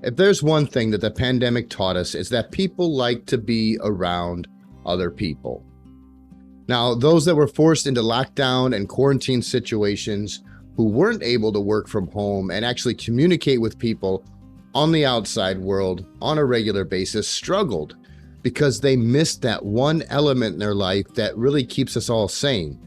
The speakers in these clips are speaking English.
If there's one thing that the pandemic taught us, it's that people like to be around other people. Now, those that were forced into lockdown and quarantine situations who weren't able to work from home and actually communicate with people on the outside world on a regular basis struggled because they missed that one element in their life that really keeps us all sane,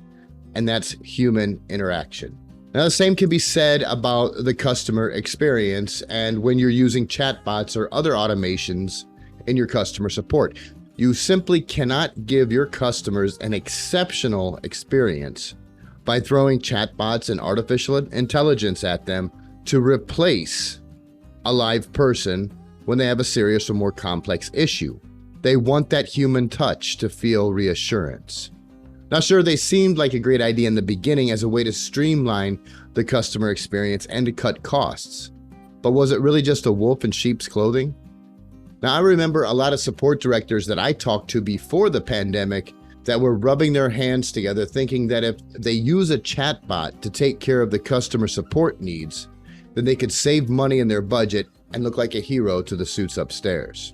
and that's human interaction. Now, the same can be said about the customer experience and when you're using chatbots or other automations in your customer support. You simply cannot give your customers an exceptional experience by throwing chatbots and artificial intelligence at them to replace a live person when they have a serious or more complex issue. They want that human touch to feel reassurance. Now, sure, they seemed like a great idea in the beginning as a way to streamline the customer experience and to cut costs. But was it really just a wolf in sheep's clothing? Now, I remember a lot of support directors that I talked to before the pandemic that were rubbing their hands together thinking that if they use a chatbot to take care of the customer support needs, then they could save money in their budget and look like a hero to the suits upstairs.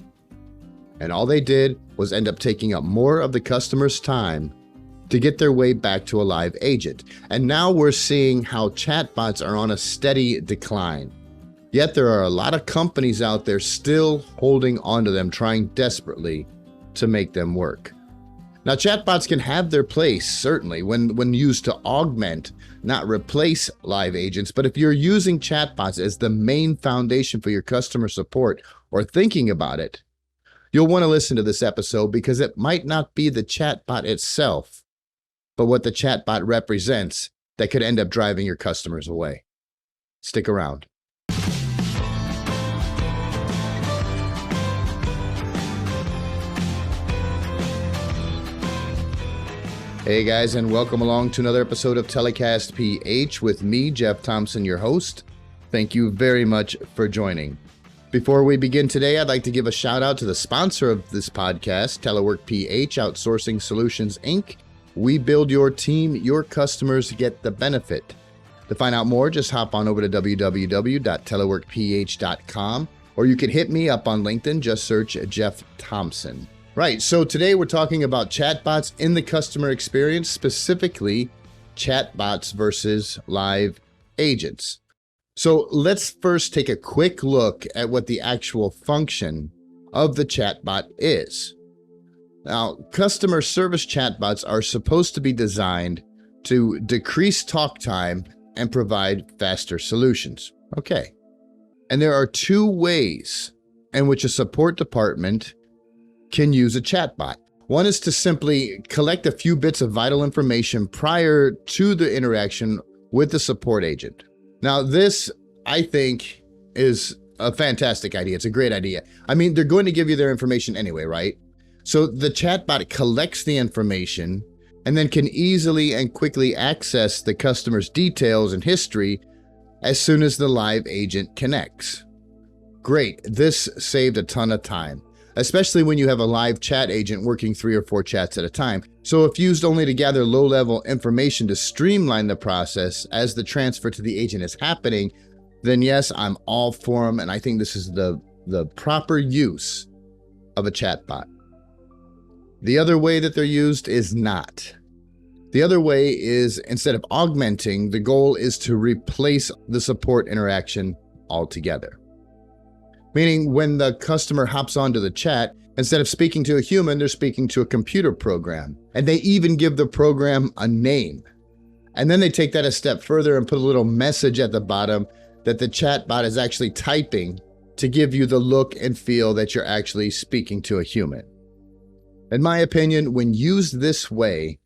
And all they did was end up taking up more of the customer's time to get their way back to a live agent. And now we're seeing how chatbots are on a steady decline. Yet there are a lot of companies out there still holding onto them, trying desperately to make them work. Now, chatbots can have their place, certainly, when used to augment, not replace live agents. But if you're using chatbots as the main foundation for your customer support or thinking about it, you'll want to listen to this episode because it might not be the chatbot itself, but what the chatbot represents that could end up driving your customers away. Stick around. Hey guys, and welcome along to another episode of Telecast PH with me, Jeff Thompson, your host. Thank you very much for joining. Before we begin today, I'd like to give a shout out to the sponsor of this podcast, Telework PH Outsourcing Solutions, Inc. We build your team, your customers get the benefit. To find out more, just hop on over to www.teleworkph.com, or you can hit me up on LinkedIn, just search Jeff Thompson. Right, so today we're talking about chatbots in the customer experience, specifically chatbots versus live agents. So let's first take a quick look at what the actual function of the chatbot is. Now, customer service chatbots are supposed to be designed to decrease talk time and provide faster solutions. Okay, and there are two ways in which a support department can use a chatbot. One is to simply collect a few bits of vital information prior to the interaction with the support agent. Now, this, I think, is a fantastic idea. It's a great idea. I mean, they're going to give you their information anyway, right? So the chatbot collects the information and then can easily and quickly access the customer's details and history as soon as the live agent connects. Great. This saved a ton of time, especially when you have a live chat agent working 3 or 4 chats at a time. So if used only to gather low-level information to streamline the process as the transfer to the agent is happening, then yes, I'm all for them, and I think this is the proper use of a chatbot. The other way that they're used is not. The other way is, instead of augmenting, the goal is to replace the support interaction altogether. Meaning when the customer hops onto the chat, instead of speaking to a human, they're speaking to a computer program. And they even give the program a name. And then they take that a step further and put a little message at the bottom that the chatbot is actually typing to give you the look and feel that you're actually speaking to a human. In my opinion, when used this way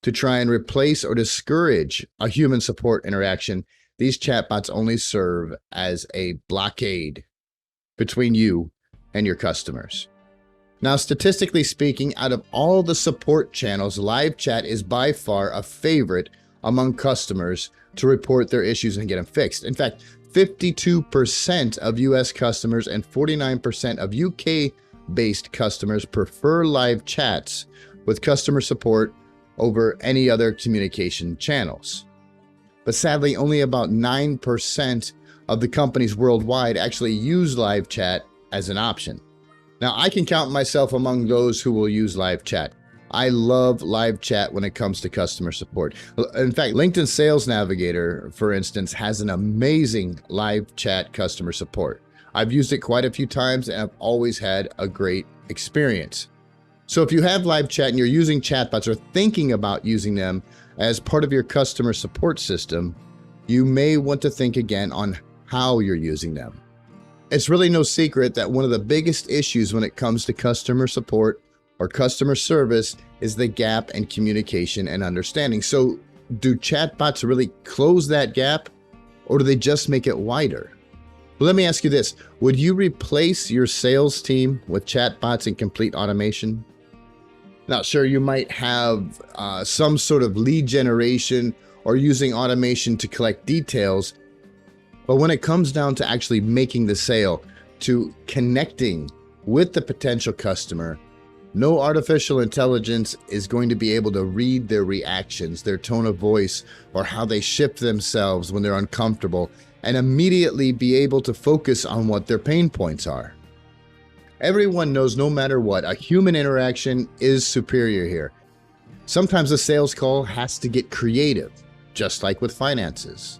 to try and replace or discourage a human support interaction, these chatbots only serve as a blockade between you and your customers. Now, statistically speaking, out of all the support channels, live chat is by far a favorite among customers to report their issues and get them fixed. In fact, 52% of US customers and 49% of UK-based customers prefer live chats with customer support over any other communication channels. But sadly, only about 9% of the companies worldwide actually use live chat as an option. Now, I can count myself among those who will use live chat. I love live chat when it comes to customer support. In fact, LinkedIn Sales Navigator, for instance, has an amazing live chat customer support. I've used it quite a few times and I've always had a great experience. So if you have live chat and you're using chatbots or thinking about using them as part of your customer support system, you may want to think again on how you're using them. It's really no secret that one of the biggest issues when it comes to customer support or customer service is the gap in communication and understanding. So do chatbots really close that gap, or do they just make it wider? Well, let me ask you this. Would you replace your sales team with chatbots and complete automation? Now, sure, you might have some sort of lead generation or using automation to collect details, but when it comes down to actually making the sale, to connecting with the potential customer, no artificial intelligence is going to be able to read their reactions, their tone of voice, or how they shift themselves when they're uncomfortable, and immediately be able to focus on what their pain points are. Everyone knows no matter what, a human interaction is superior here. Sometimes a sales call has to get creative, just like with finances.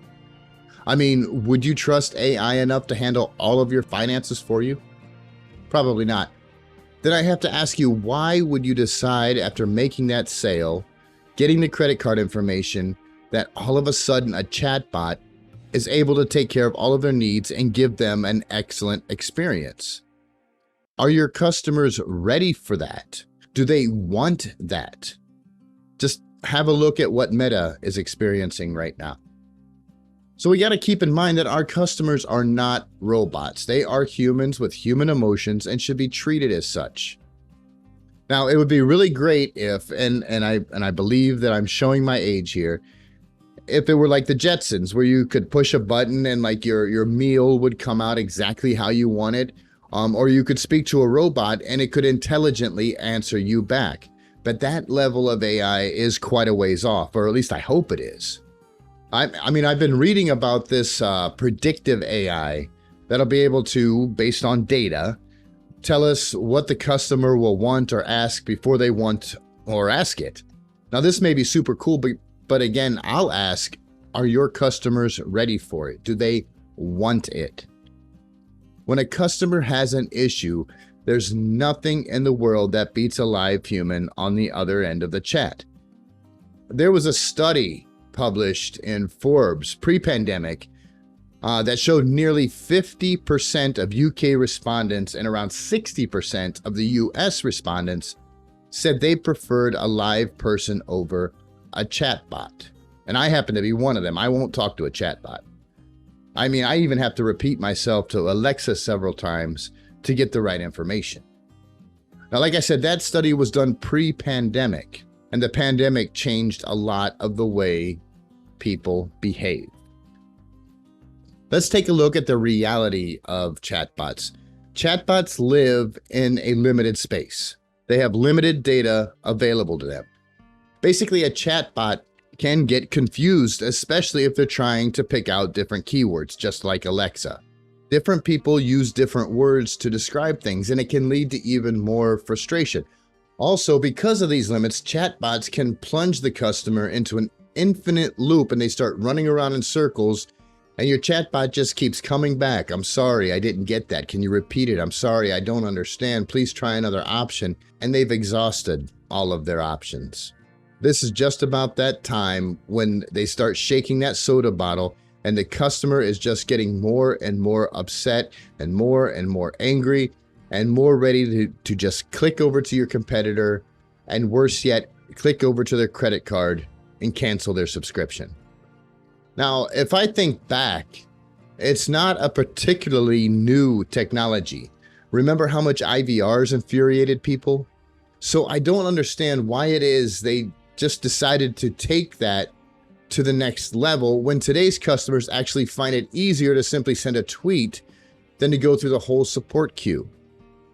I mean, would you trust AI enough to handle all of your finances for you? Probably not. Then I have to ask you, why would you decide after making that sale, getting the credit card information, that all of a sudden a chatbot is able to take care of all of their needs and give them an excellent experience? Are your customers ready for that? Do they want that? Just have a look at what Meta is experiencing right now. So we got to keep in mind that our customers are not robots. They are humans with human emotions and should be treated as such. Now, it would be really great if, and I believe that I'm showing my age here, if it were like the Jetsons, where you could push a button and like your meal would come out exactly how you want it, or you could speak to a robot and it could intelligently answer you back. But that level of AI is quite a ways off, or at least I hope it is. I mean, I've been reading about this predictive AI that'll be able to, based on data, tell us what the customer will want or ask before they want or ask it. Now, this may be super cool, but again, I'll ask, are your customers ready for it? Do they want it? When a customer has an issue, there's nothing in the world that beats a live human on the other end of the chat. There was a study published in Forbes pre-pandemic that showed nearly 50% of UK respondents and around 60% of the US respondents said they preferred a live person over a chatbot. And I happen to be one of them. I won't talk to a chatbot. I mean, I even have to repeat myself to Alexa several times to get the right information. Now, like I said, that study was done pre-pandemic, and the pandemic changed a lot of the way people behave. Let's take a look at the reality of chatbots. Chatbots live in a limited space. They have limited data available to them. Basically, a chatbot can get confused, especially if they're trying to pick out different keywords, just like Alexa. Different people use different words to describe things, and it can lead to even more frustration. Also, because of these limits, chatbots can plunge the customer into an infinite loop and they start running around in circles, and your chatbot just keeps coming back. I'm sorry, I didn't get that. Can you repeat it? I'm sorry, I don't understand. Please try another option. And they've exhausted all of their options. This is just about that time when they start shaking that soda bottle and the customer is just getting more and more upset and more angry and more ready to just click over to your competitor, and worse yet, click over to their credit card and cancel their subscription. Now, if I think back, it's not a particularly new technology. Remember how much IVRs infuriated people? So I don't understand why it is they just decided to take that to the next level when today's customers actually find it easier to simply send a tweet than to go through the whole support queue.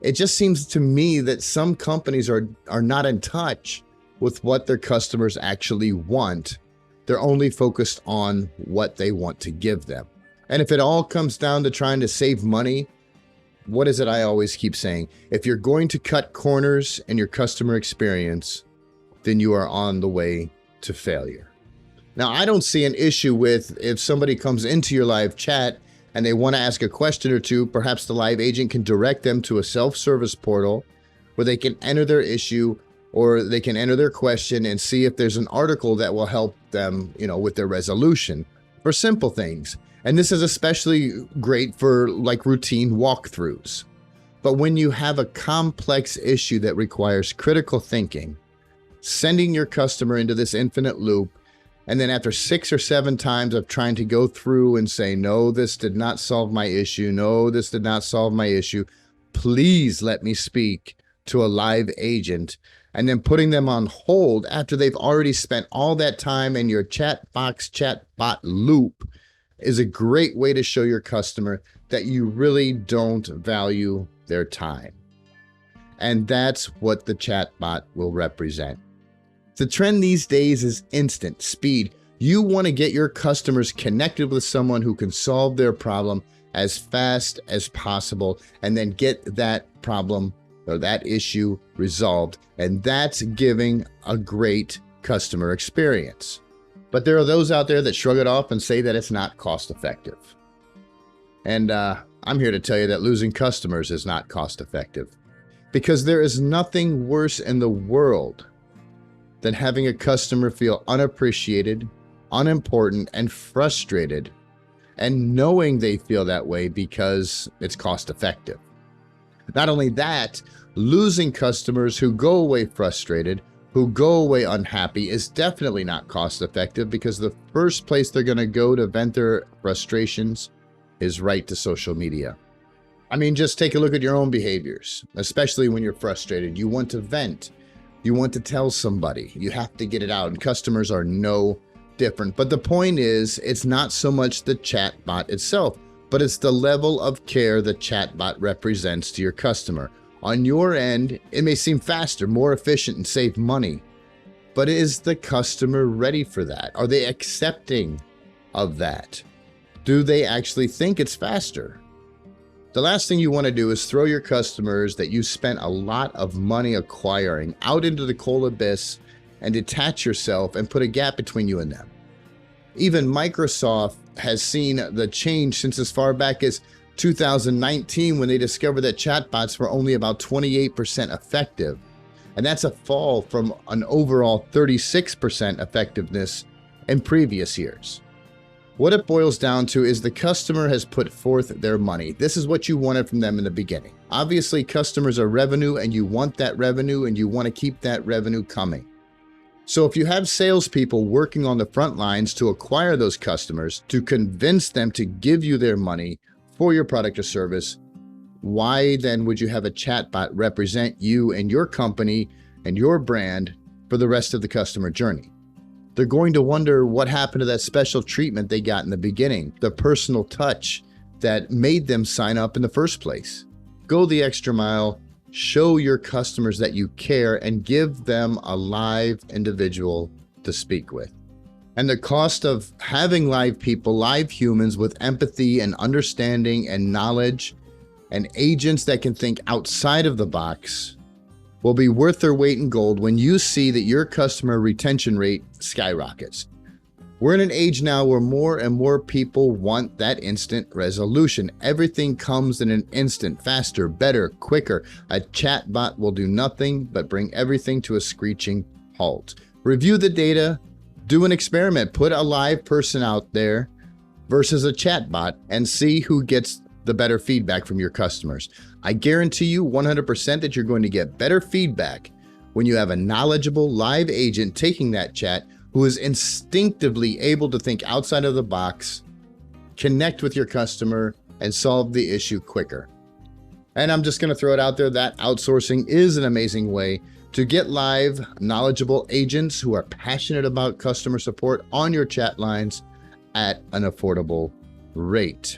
It just seems to me that some companies are not in touch with what their customers actually want. They're only focused on what they want to give them. And if it all comes down to trying to save money, what is it I always keep saying? If you're going to cut corners in your customer experience, then you are on the way to failure. Now, I don't see an issue with if somebody comes into your live chat and they want to ask a question or two, perhaps the live agent can direct them to a self-service portal where they can enter their issue or they can enter their question and see if there's an article that will help them, with their resolution for simple things. And this is especially great for like routine walkthroughs. But when you have a complex issue that requires critical thinking, sending your customer into this infinite loop, and then after 6 or 7 times of trying to go through and say, no, this did not solve my issue. No, this did not solve my issue. Please let me speak to a live agent. And then putting them on hold after they've already spent all that time in your chatbot loop is a great way to show your customer that you really don't value their time. And that's what the chatbot will represent. The trend these days is instant speed. You want to get your customers connected with someone who can solve their problem as fast as possible and then get that problem or that issue resolved. And that's giving a great customer experience. But there are those out there that shrug it off and say that it's not cost effective. And I'm here to tell you that losing customers is not cost effective, because there is nothing worse in the world than having a customer feel unappreciated, unimportant, and frustrated, and knowing they feel that way because it's cost effective. Not only that, losing customers who go away frustrated, who go away unhappy is definitely not cost effective, because the first place they're going to go to vent their frustrations is right to social media. I mean, just take a look at your own behaviors, especially when you're frustrated. You want to vent. You want to tell somebody. You have to get it out, and customers are no different. But the point is, it's not so much the chatbot itself, but it's the level of care the chatbot represents to your customer. On your end, it may seem faster, more efficient, and save money, but is the customer ready for that? Are they accepting of that? Do they actually think it's faster? The last thing you want to do is throw your customers that you spent a lot of money acquiring out into the coal abyss and detach yourself and put a gap between you and them. Even Microsoft has seen the change since as far back as 2019, when they discovered that chatbots were only about 28% effective. And that's a fall from an overall 36% effectiveness in previous years. What it boils down to is the customer has put forth their money. This is what you wanted from them in the beginning. Obviously, customers are revenue, and you want that revenue, and you want to keep that revenue coming. So if you have salespeople working on the front lines to acquire those customers, to convince them to give you their money for your product or service, why then would you have a chatbot represent you and your company and your brand for the rest of the customer journey? They're going to wonder what happened to that special treatment they got in the beginning, the personal touch that made them sign up in the first place. Go the extra mile, show your customers that you care, and give them a live individual to speak with. And the cost of having live people, live humans with empathy and understanding and knowledge and agents that can think outside of the box will be worth their weight in gold when you see that your customer retention rate skyrockets. We're in an age now where more and more people want that instant resolution. Everything comes in an instant, faster, better, quicker. A chatbot will do nothing but bring everything to a screeching halt. Review the data, do an experiment, put a live person out there versus a chatbot and see who gets the better feedback from your customers. I guarantee you 100% that you're going to get better feedback when you have a knowledgeable live agent taking that chat who is instinctively able to think outside of the box, connect with your customer, and solve the issue quicker. And I'm just going to throw it out there that outsourcing is an amazing way to get live, knowledgeable agents who are passionate about customer support on your chat lines at an affordable rate.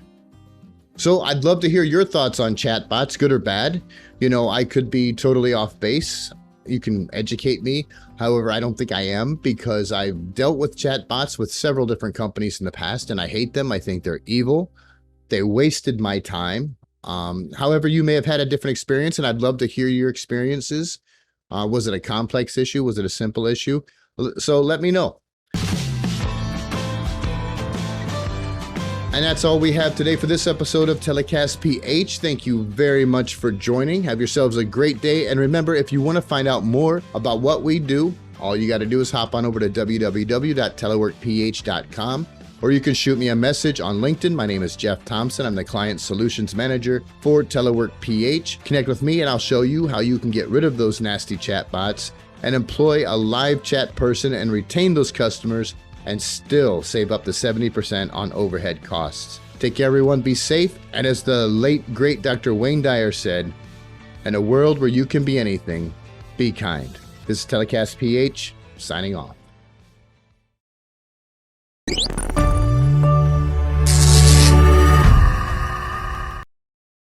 So I'd love to hear your thoughts on chatbots, good or bad. I could be totally off base. You can educate me. However, I don't think I am, because I've dealt with chatbots with several different companies in the past, and I hate them. I think they're evil. They wasted my time. However, you may have had a different experience, and I'd love to hear your experiences. Was it a complex issue? Was it a simple issue? So let me know. And that's all we have today for this episode of Telecast PH. Thank you very much for joining. Have yourselves a great day. And remember, if you want to find out more about what we do, all you got to do is hop on over to www.teleworkph.com, or you can shoot me a message on LinkedIn. My name is Jeff Thompson. I'm the Client Solutions Manager for Telework PH. Connect with me and I'll show you how you can get rid of those nasty chatbots and employ a live chat person and retain those customers and still save up to 70% on overhead costs. Take care, everyone. Be safe. And as the late, great Dr. Wayne Dyer said, in a world where you can be anything, be kind. This is Telecast PH, signing off.